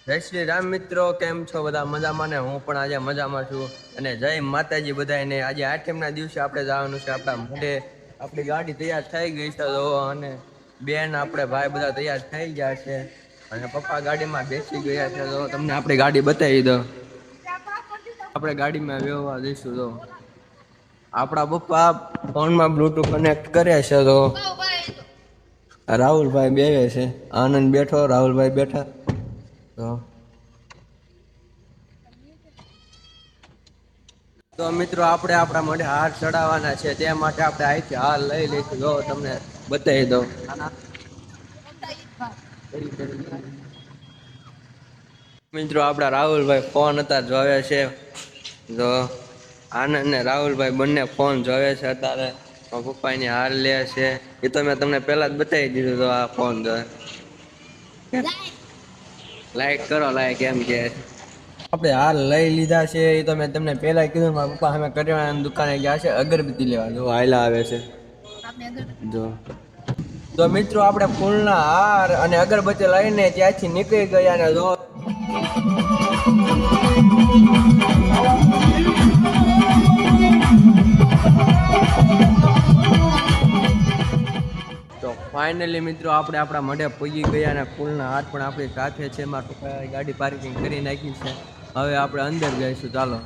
જય શ્રી રામ મિત્રો, કેમ છો બધા? મજામાં ને? હું પણ આજે મજામાં છું. અને જય માતાજી બધાને. આજે આઠમના દિવસે આપણે જવાનું છે આપણા મોઢે. આપણી ગાડી તૈયાર થઈ ગઈ છે અને બેન આપણે ભાઈ બધા તૈયાર થઈ ગયા છે અને પપ્પા ગાડીમાં બેસી ગયા છે. તો તમને આપણી ગાડી બતાવી દો. આપણે ગાડીમાં વ્યવહાર દઈશું. તો આપણા પપ્પા ફોનમાં બ્લુટૂથ કનેક્ટ કરે છે. તો રાહુલભાઈ બેવે છે. આનંદ બેઠો, રાહુલભાઈ બેઠા. તો મિત્રો આપણે આપણા મોઢે હાર ચડાવવાના છે. તે માટે આપણે અહીંથી હાર લઈ લઈશું. જો તમને બતાવી દઉં. મિત્રો આપણા રાહુલભાઈ ફોન અત્યારે જોવે છે. તો આનંદ ને રાહુલભાઈ બંને ફોન જોવે છે અત્યારે. પપ્પાની હાર લે છે. એ તો મેં તમને પેલા જ બતાવી દીધું. તો આ ફોન જોવે. લાઈક કરો, લાઈક એમ કે આપણે હાર લઈ લીધા છે. એ તો મેં તમને પેલા કીધું. મારા પપ્પા અમે કરિયાણાની દુકાને ગયા છે અગરબત્તી લેવા. જો હાયલા આવે છે. જો તો મિત્રો આપણે ફૂલના હાર અને અગરબત્તી લઈને ત્યાંથી નીકળી ગયા. અને જો તો ફાઇનલી મિત્રો આપણે આપણા મઢે પૂગી ગયા અને ફૂલના હાથ પણ આપણી સાથે છે. મારા પપ્પાએ ગાડી પાર્કિંગ કરી નાખી છે. હવે આપણે અંદર જઈશું. ચાલો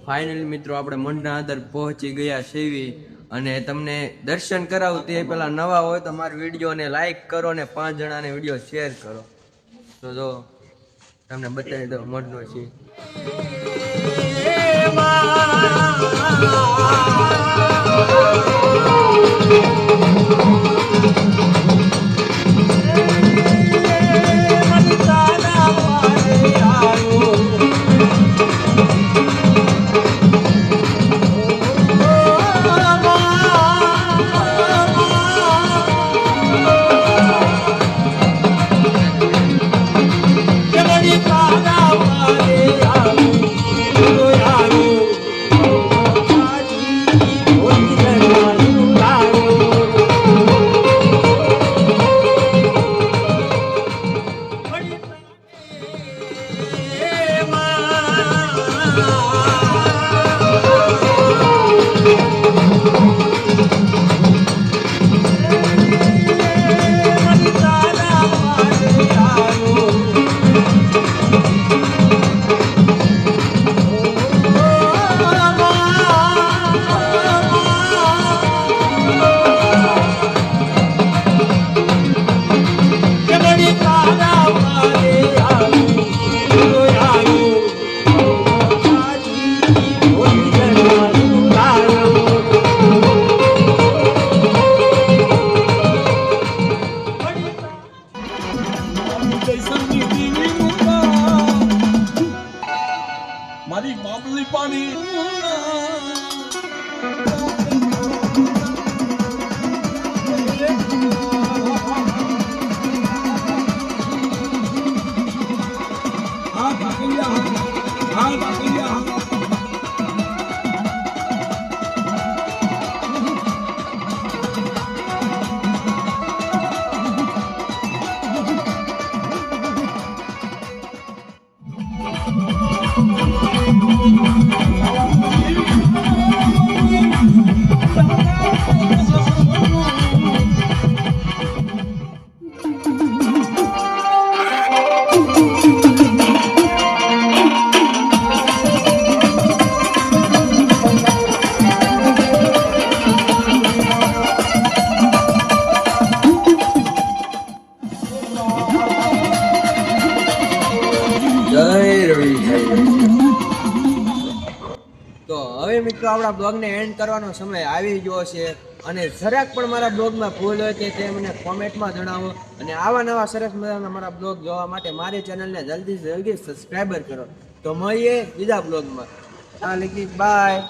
ફાઇનલી મિત્રો આપણે મંડના અંદર પહોંચી ગયા સેવી. અને તમને દર્શન કરાવું તે પેલા નવા હોય તો મારા વિડીયોને લાઈક કરો ને 5 જણાને વિડીયો શેર કરો. તો જો તમને બતાવી દો મઢનો છે. મારી બાબલી પાણી તો હવે મિત્રો આપણા બ્લોગને એન્ડ કરવાનો સમય આવી ગયો છે. અને જરાક પણ મારા બ્લોગમાં ભૂલ હોય તે મને કોમેન્ટમાં જણાવો. અને આવા નવા સરસ મજાના મારા બ્લોગ જોવા માટે મારી ચેનલને જલ્દી સબસ્ક્રાઈબર કરો. તો મળીએ બીજા બ્લોગમાં. બાય.